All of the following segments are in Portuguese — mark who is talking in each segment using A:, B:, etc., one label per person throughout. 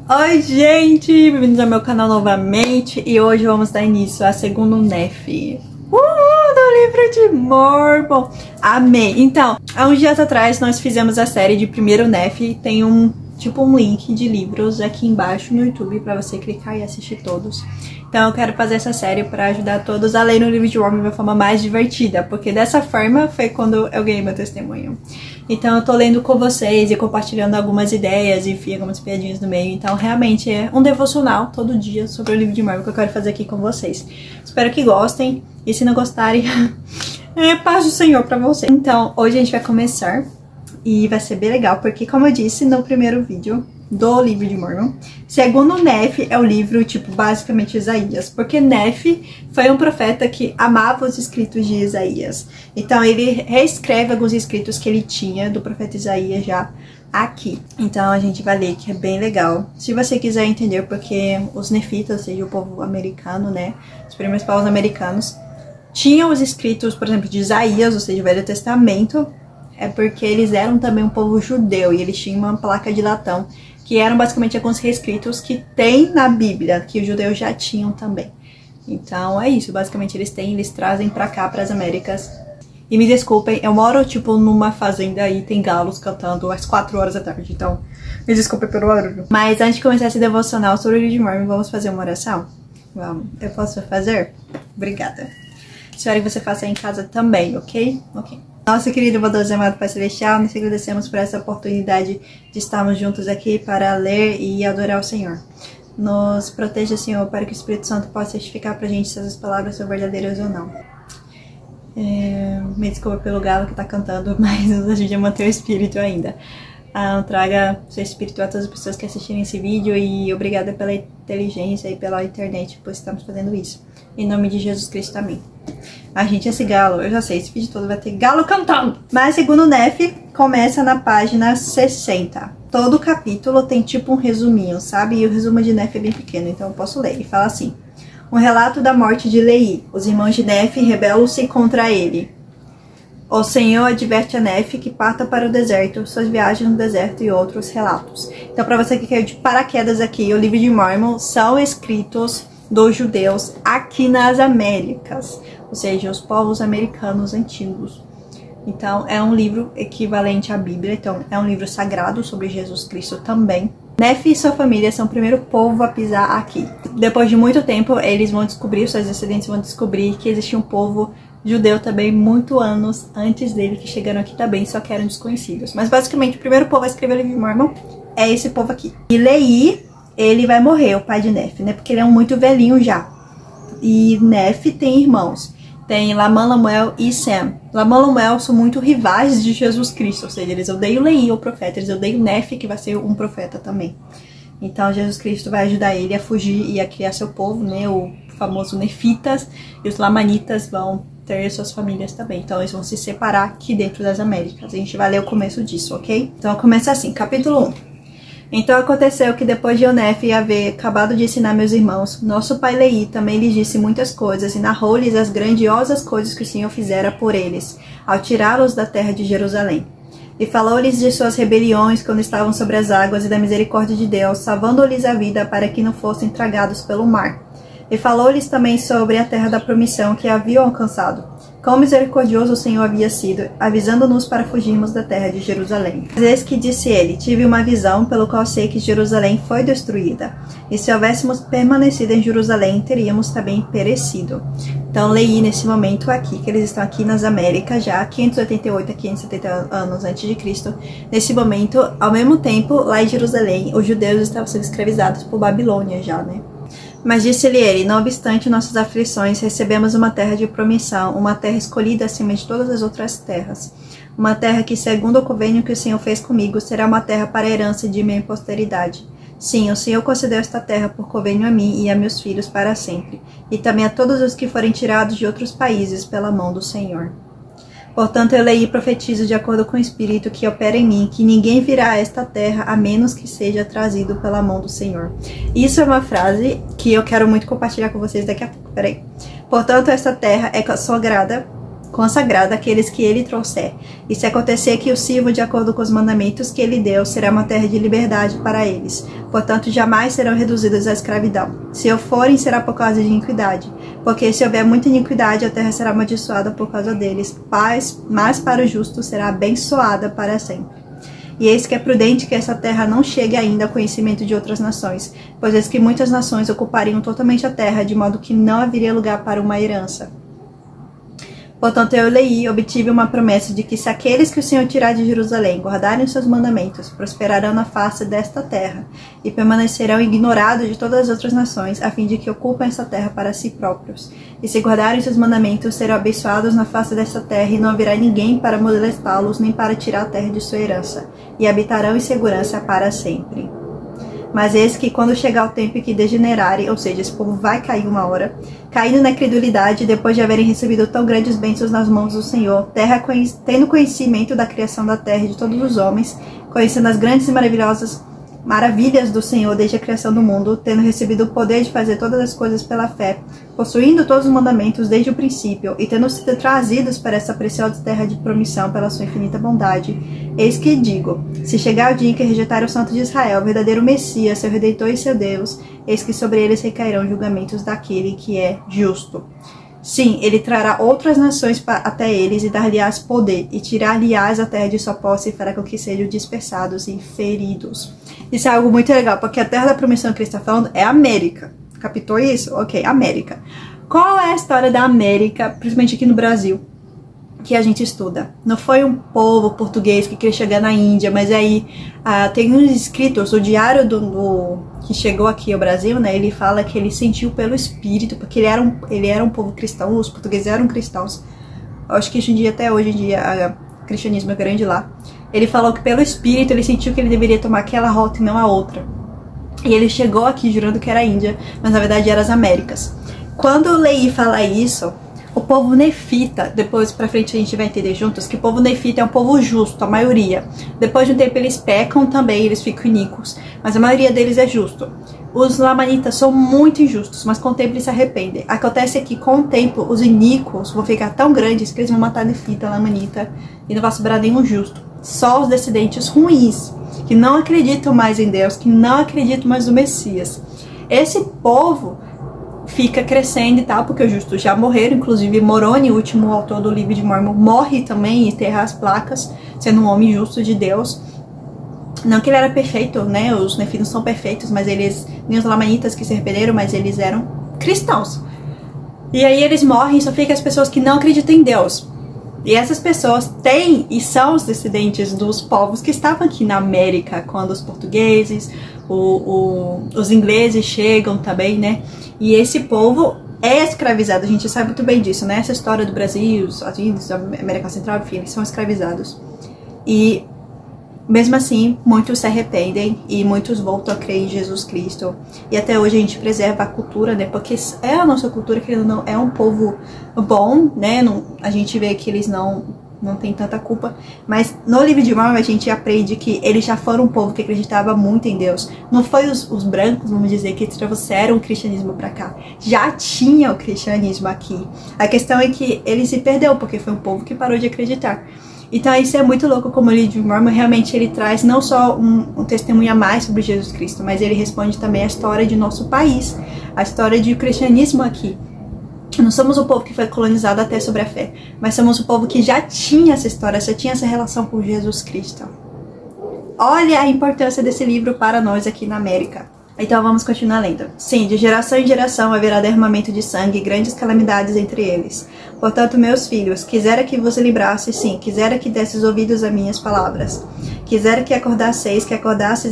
A: Oi gente, bem-vindos ao meu canal novamente e hoje vamos dar início à segunda Nephi do livro de Mormon. Amei! Então, há uns dias atrás nós fizemos a série de primeiro Nephi, tem um link de livros aqui embaixo no YouTube para você clicar e assistir todos. Então eu quero fazer essa série para ajudar todos a ler o livro de Mormon de uma forma mais divertida, porque dessa forma foi quando eu ganhei meu testemunho. Então eu tô lendo com vocês e compartilhando algumas ideias e enfim, algumas piadinhas no meio. Então realmente é um devocional todo dia sobre o livro de Mormon que eu quero fazer aqui com vocês. Espero que gostem e se não gostarem, paz do Senhor pra vocês. Então hoje a gente vai começar e vai ser bem legal, porque como eu disse no primeiro vídeo do livro de Mormon, segundo Nephi é o livro, basicamente Isaías, porque Nephi foi um profeta que amava os escritos de Isaías, então ele reescreve alguns escritos que ele tinha do profeta Isaías já aqui. Então a gente vai ler, que é bem legal. Se você quiser entender porque os nefitas, ou seja, o povo americano, né, os primeiros povos americanos, tinham os escritos, por exemplo, de Isaías, ou seja, o Velho Testamento, é porque eles eram também um povo judeu e eles tinham uma placa de latão, que eram basicamente alguns reescritos que tem na Bíblia, que os judeus já tinham também. Então é isso, basicamente eles trazem pra cá, pras Américas. E me desculpem, eu moro numa fazenda e tem galos cantando às 4 horas da tarde, então me desculpem pelo barulho. Mas antes de começar esse devocional sobre o livro de Mormon, vamos fazer uma oração? Vamos, eu posso fazer? Obrigada. Espero que você faça em casa também, ok? Ok. Nosso querido bondoso amado Pai Celestial, nós agradecemos por essa oportunidade de estarmos juntos aqui para ler e adorar o Senhor. Nos proteja, Senhor, para que o Espírito Santo possa testificar pra gente se essas palavras são verdadeiras ou não. Me desculpa pelo galo que tá cantando, mas nos ajude a manter o espírito ainda. Traga seu espírito a todas as pessoas que assistirem esse vídeo e obrigada pela inteligência e pela internet por estarmos fazendo isso. Em nome de Jesus Cristo, amém. Gente, esse galo, eu já sei, esse vídeo todo vai ter galo cantando. Mas segundo Nephi, começa na página 60. Todo capítulo tem um resuminho, sabe? E o resumo de Nephi é bem pequeno, então eu posso ler. Ele fala assim: um relato da morte de Lehi. Os irmãos de Nephi rebelam-se contra ele. O Senhor adverte a Nephi que parta para o deserto, suas viagens no deserto e outros relatos. Então, para você que caiu de paraquedas aqui, o livro de Mormon são escritos dos judeus aqui nas Américas, ou seja, os povos americanos antigos. Então é um livro equivalente à Bíblia, então é um livro sagrado sobre Jesus Cristo também. Nephi e sua família são o primeiro povo a pisar aqui. Depois de muito tempo, eles vão descobrir, seus descendentes vão descobrir que existia um povo judeu também muito anos antes dele, que chegaram aqui também, só que eram desconhecidos. Mas basicamente o primeiro povo a escrever o livro de Mormon é esse povo aqui. E Lehi, ele vai morrer, o pai de Nephi, né? Porque ele é muito velhinho já. E Nephi tem irmãos. Tem Laman, Lamuel e Sem. Laman e Lamuel são muito rivais de Jesus Cristo. Ou seja, eles odeiam Lehi, o profeta. Eles odeiam Nephi, que vai ser um profeta também. Então Jesus Cristo vai ajudar ele a fugir e a criar seu povo, né? O famoso Nefitas. E os Lamanitas vão ter suas famílias também. Então eles vão se separar aqui dentro das Américas. A gente vai ler o começo disso, ok? Então começa assim, capítulo 1. Então aconteceu que depois de Nephi haver acabado de ensinar meus irmãos, nosso pai Lehi também lhes disse muitas coisas e narrou-lhes as grandiosas coisas que o Senhor fizera por eles, ao tirá-los da terra de Jerusalém. E falou-lhes de suas rebeliões quando estavam sobre as águas e da misericórdia de Deus, salvando-lhes a vida para que não fossem tragados pelo mar. E falou-lhes também sobre a terra da promissão que haviam alcançado. Quão misericordioso o Senhor havia sido, avisando-nos para fugirmos da terra de Jerusalém. Mas eis que disse ele: tive uma visão, pelo qual sei que Jerusalém foi destruída. E se houvéssemos permanecido em Jerusalém, teríamos também perecido. Então, Lehi nesse momento aqui, que eles estão aqui nas Américas já, 588 a 570 anos antes de Cristo. Nesse momento, ao mesmo tempo, lá em Jerusalém, os judeus estavam sendo escravizados por Babilônia já, né? Mas disse-lhe ele: não obstante nossas aflições, recebemos uma terra de promissão, uma terra escolhida acima de todas as outras terras. Uma terra que, segundo o convênio que o Senhor fez comigo, será uma terra para a herança de minha posteridade. Sim, o Senhor concedeu esta terra por convênio a mim e a meus filhos para sempre, e também a todos os que forem tirados de outros países pela mão do Senhor. Portanto, eu Lehi profetizo de acordo com o Espírito que opera em mim, que ninguém virá a esta terra a menos que seja trazido pela mão do Senhor. Isso é uma frase que eu quero muito compartilhar com vocês daqui a pouco, peraí. Portanto, esta terra é consagrada consagrada àqueles que ele trouxer. E se acontecer que o sirvam de acordo com os mandamentos que ele deu, será uma terra de liberdade para eles. Portanto, jamais serão reduzidos à escravidão. Se o forem, será por causa de iniquidade. Porque se houver muita iniquidade, a terra será amaldiçoada por causa deles. Mas para o justo será abençoada para sempre. E eis que é prudente que essa terra não chegue ainda ao conhecimento de outras nações, pois eis que muitas nações ocupariam totalmente a terra, de modo que não haveria lugar para uma herança. Portanto, eu e obtive uma promessa de que se aqueles que o Senhor tirar de Jerusalém guardarem os seus mandamentos, prosperarão na face desta terra, e permanecerão ignorados de todas as outras nações, a fim de que ocupem essa terra para si próprios. E se guardarem seus mandamentos, serão abençoados na face desta terra, e não haverá ninguém para molestá-los, nem para tirar a terra de sua herança, e habitarão em segurança para sempre. Mas eis que quando chegar o tempo em que degenerarem, ou seja, esse povo vai cair uma hora, caindo na credulidade, depois de haverem recebido tão grandes bênçãos nas mãos do Senhor, terra tendo conhecimento da criação da terra e de todos os homens, conhecendo as grandes e maravilhas do Senhor desde a criação do mundo, tendo recebido o poder de fazer todas as coisas pela fé, possuindo todos os mandamentos desde o princípio, e tendo sido trazidos para essa preciosa terra de promissão pela sua infinita bondade, eis que digo, se chegar o dia em que rejeitarem o Santo de Israel, o verdadeiro Messias, seu Redentor e seu Deus, eis que sobre eles recairão julgamentos daquele que é justo. Sim, ele trará outras nações até eles e dar-lhes poder, e tirar-lhes a terra de sua posse e fará com que sejam dispersados e feridos. Isso é algo muito legal, porque a terra da promissão que ele está falando é a América. Captou isso? Ok, América. Qual é a história da América, principalmente aqui no Brasil, que a gente estuda? Não foi um povo português que queria chegar na Índia, mas aí tem uns escritos, o diário que chegou aqui ao Brasil, né? Ele fala que ele sentiu pelo Espírito, porque ele era um povo cristão, os portugueses eram cristãos. Eu acho que até hoje em dia, o cristianismo é grande lá. Ele falou que pelo Espírito ele sentiu que ele deveria tomar aquela rota e não a outra. E ele chegou aqui jurando que era a Índia, mas na verdade era as Américas. Quando o Leí fala isso, o povo nefita, depois pra frente a gente vai entender juntos, que o povo nefita é um povo justo, a maioria. Depois de um tempo eles pecam também, eles ficam iníquos, mas a maioria deles é justo. Os lamanitas são muito injustos, mas com o tempo eles se arrependem. Acontece que com o tempo os iníquos vão ficar tão grandes que eles vão matar nefita, lamanita, e não vai sobrar nenhum justo. Só os descendentes ruins, que não acreditam mais em Deus, que não acreditam mais no Messias. Esse povo fica crescendo e tal, porque os justos já morreram, inclusive Moroni, o último autor do livro de Mormon, morre também e enterra as placas, sendo um homem justo de Deus. Não que ele era perfeito, né? Os nefinos são perfeitos, mas eles, nem os lamanitas que se arrependeram, mas eles eram cristãos. E aí eles morrem e só ficam as pessoas que não acreditam em Deus. E essas pessoas têm e são os descendentes dos povos que estavam aqui na América, quando os portugueses, os ingleses chegam também, né? E esse povo é escravizado, a gente sabe muito bem disso, né? Essa história do Brasil, os Estados Unidos, a América Central, enfim, eles são escravizados. E mesmo assim, muitos se arrependem e muitos voltam a crer em Jesus Cristo. E até hoje a gente preserva a cultura, né? Porque é a nossa cultura, que não é um povo bom, né? A gente vê que eles não têm tanta culpa. Mas no livro de Mormon a gente aprende que eles já foram um povo que acreditava muito em Deus. Não foi os brancos, vamos dizer, que trouxeram o cristianismo pra cá. Já tinha o cristianismo aqui. A questão é que ele se perdeu, porque foi um povo que parou de acreditar. Então isso é muito louco, como o livro de Mormon realmente ele traz não só um testemunho a mais sobre Jesus Cristo, mas ele responde também a história de nosso país, a história do cristianismo aqui. Não somos o povo que foi colonizado até sobre a fé, mas somos o povo que já tinha essa história, já tinha essa relação com Jesus Cristo. Olha a importância desse livro para nós aqui na América. Então vamos continuar lendo. Sim, de geração em geração haverá derramamento de sangue e grandes calamidades entre eles. Portanto, meus filhos, quisera que vos livrasse, sim, quisera que desses ouvidos a minhas palavras. Quisera que acordasseis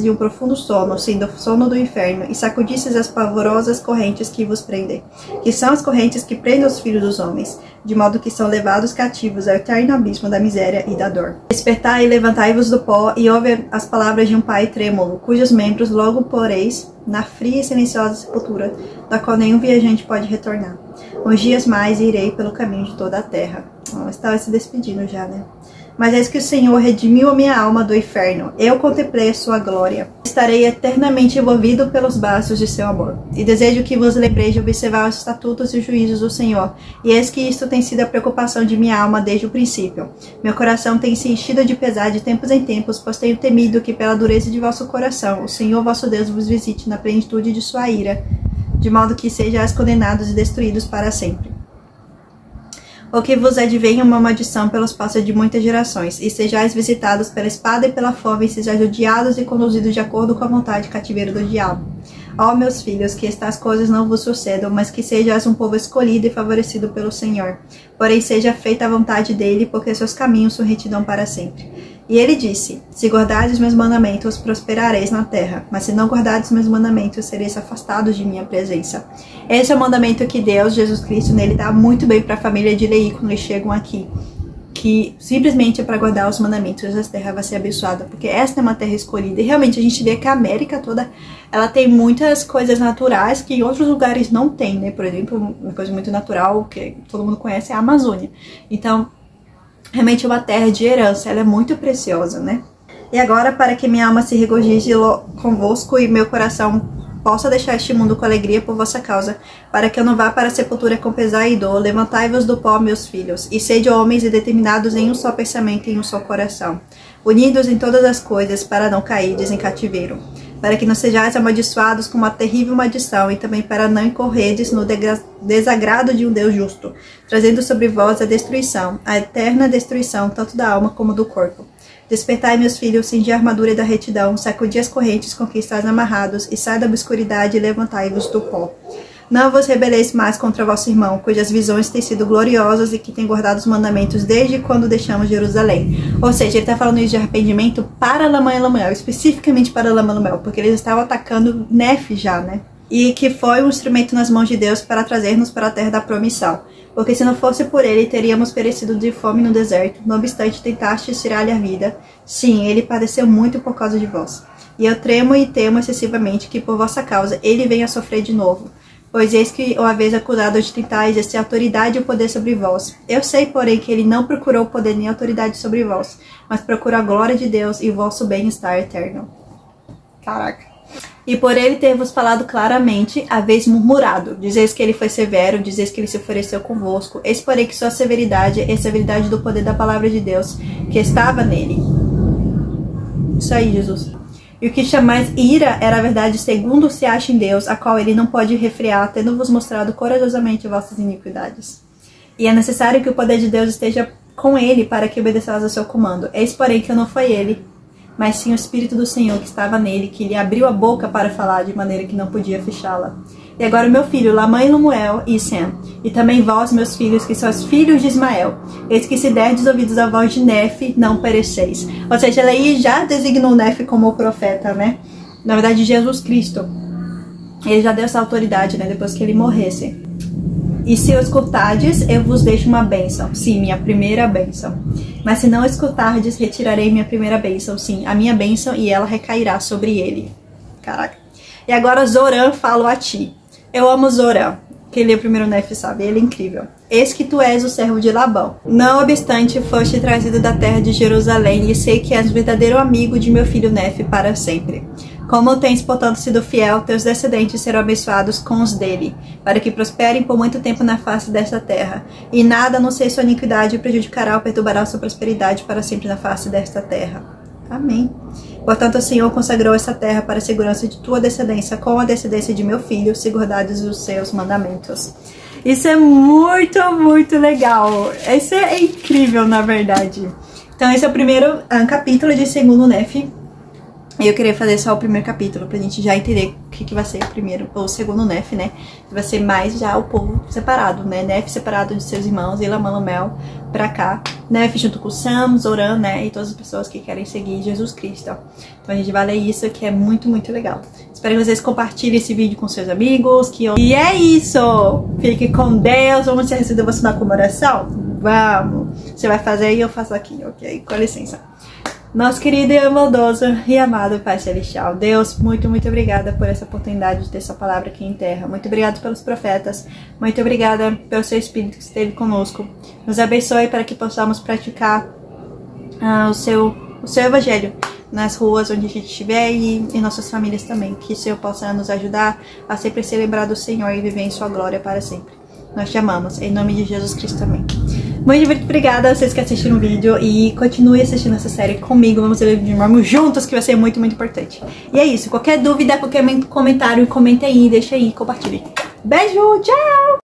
A: de um profundo sono, sim, do sono do inferno, e sacudisseis as pavorosas correntes que vos prendem, que são as correntes que prendem os filhos dos homens, de modo que são levados cativos ao eterno abismo da miséria e da dor. Despertai e levantai-vos do pó, e ouve as palavras de um pai trêmulo, cujos membros logo poreis na fria e silenciosa sepultura, da qual nenhum viajante pode retornar. Uns dias mais irei pelo caminho de toda a terra. Estava se despedindo já, né? Mas eis que o Senhor redimiu a minha alma do inferno. Eu contemplei a sua glória. Estarei eternamente envolvido pelos braços de seu amor. E desejo que vos lembreis de observar os estatutos e os juízos do Senhor. E eis que isto tem sido a preocupação de minha alma desde o princípio. Meu coração tem se enchido de pesar de tempos em tempos, pois tenho temido que pela dureza de vosso coração, o Senhor vosso Deus vos visite na plenitude de sua ira, de modo que sejais condenados e destruídos para sempre. Ou que vos advenha uma maldição pelos passos de muitas gerações, e sejais visitados pela espada e pela fome, e sejais odiados e conduzidos de acordo com a vontade e cativeiro do diabo. Ó meus filhos, que estas coisas não vos sucedam, mas que sejais um povo escolhido e favorecido pelo Senhor. Porém seja feita a vontade dele, porque seus caminhos são retidão para sempre. E ele disse, se guardardes meus mandamentos, prosperareis na terra, mas se não guardardes meus mandamentos, sereis afastados de minha presença. Esse é o mandamento que Deus, Jesus Cristo, nele dá muito bem para a família de Leí quando eles chegam aqui. Que simplesmente é para guardar os mandamentos, essa terra vai ser abençoada, porque esta é uma terra escolhida. E realmente a gente vê que a América toda, ela tem muitas coisas naturais que em outros lugares não tem, né? Por exemplo, uma coisa muito natural que todo mundo conhece é a Amazônia. Então, realmente é uma terra de herança, ela é muito preciosa, né? E agora, para que minha alma se regozije convosco e meu coração possa deixar este mundo com alegria por vossa causa, para que eu não vá para a sepultura com pesar e dor, levantai-vos do pó, meus filhos, e sede homens e determinados em um só pensamento e em um só coração, unidos em todas as coisas, para não cairdes em cativeiro, para que não sejais amaldiçoados com uma terrível maldição, e também para não incorredes no desagrado de um Deus justo, trazendo sobre vós a destruição, a eterna destruição, tanto da alma como do corpo. Despertai, meus filhos, cingi a armadura da retidão, sacudi as correntes com que estáis amarrados, e sai da obscuridade e levantai-vos do pó. Não vos rebeleis mais contra vosso irmão, cujas visões têm sido gloriosas e que tem guardado os mandamentos desde quando deixamos Jerusalém. Ou seja, ele está falando isso de arrependimento para Lamã e Lemuel, especificamente para Lamã e Lemuel, porque eles estavam atacando Nefe já, né? E que foi um instrumento nas mãos de Deus para trazer-nos para a terra da promissão. Porque se não fosse por ele, teríamos perecido de fome no deserto. Não obstante, tentastes tirar-lhe a vida. Sim, ele padeceu muito por causa de vós. E eu tremo e temo excessivamente que por vossa causa ele venha a sofrer de novo. Pois eis que o haveis acusado de tentar exercer autoridade e o poder sobre vós. Eu sei, porém, que ele não procurou poder nem autoridade sobre vós, mas procurou a glória de Deus e o vosso bem-estar eterno. Caraca. E por ele ter vos falado claramente, haveis murmurado. Dizeis que ele foi severo, dizeis que ele se ofereceu convosco. Eis porém que sua severidade é a severidade do poder da palavra de Deus, que estava nele. Isso aí, Jesus. E o que chamais ira era a verdade segundo se acha em Deus, a qual ele não pode refrear, tendo-vos mostrado corajosamente vossas iniquidades. E é necessário que o poder de Deus esteja com ele para que obedeçais ao seu comando. Eis porém que não foi ele, mas sim o Espírito do Senhor que estava nele, que lhe abriu a boca para falar de maneira que não podia fechá-la. E agora meu filho, Lamã e Lemuel e Sem, e também vós, meus filhos, que sois filhos de Ismael, eis que se derdes ouvidos à voz de Nefe, não pereceis. Ou seja, ela aí já designou Nefe como o profeta, né? Na verdade, Jesus Cristo. Ele já deu essa autoridade, né? Depois que ele morresse. E se o escutardes, eu vos deixo uma bênção. Sim, minha primeira bênção. Mas se não escutardes, retirarei minha primeira bênção. Sim, a minha bênção, e ela recairá sobre ele. Caraca. E agora Zoram falo a ti. Eu amo Zoram. Quem lê o primeiro Nefe sabe, ele é incrível. Eis que tu és o servo de Labão. Não obstante, foste trazido da terra de Jerusalém, e sei que és o verdadeiro amigo de meu filho Nefe para sempre. Como tens, portanto, sido fiel, teus descendentes serão abençoados com os dele, para que prosperem por muito tempo na face desta terra. E nada, a não ser sua iniquidade, prejudicará ou perturbará sua prosperidade para sempre na face desta terra. Amém. Portanto, o Senhor consagrou essa terra para a segurança de tua descendência, com a descendência de meu filho, se guardares os seus mandamentos. Isso é muito, muito legal. Isso é incrível, na verdade. Então, esse é o primeiro capítulo de segundo Nefe. E eu queria fazer só o primeiro capítulo, pra gente já entender o que vai ser o primeiro, ou o segundo Nefe, né? Que vai ser mais já o povo separado, né? Nefe separado de seus irmãos, e Lamã e Lemuel pra cá. Nefe junto com Sam, Zoram, né? E todas as pessoas que querem seguir Jesus Cristo, ó. Então a gente vai ler isso, que é muito, muito legal. Espero que vocês compartilhem esse vídeo com seus amigos. E é isso! Fique com Deus. Vamos se receber você na comemoração? Vamos! Você vai fazer e eu faço aqui, ok? Com licença. Nosso querido e bondoso e amado Pai Celestial, Deus, muito, muito obrigada por essa oportunidade de ter sua palavra aqui em terra. Muito obrigada pelos profetas. Muito obrigada pelo seu Espírito que esteve conosco. Nos abençoe para que possamos praticar o seu evangelho nas ruas onde a gente estiver e em nossas famílias também. Que o Senhor possa nos ajudar a sempre ser lembrado do Senhor e viver em sua glória para sempre. Nós te amamos, em nome de Jesus Cristo, amém. Muito obrigada a vocês que assistiram o vídeo e continue assistindo essa série comigo. Vamos ler o livro de Mórmon juntos, que vai ser muito importante. E é isso, qualquer dúvida, qualquer comentário, comente aí, deixa aí, compartilhe. Beijo, tchau!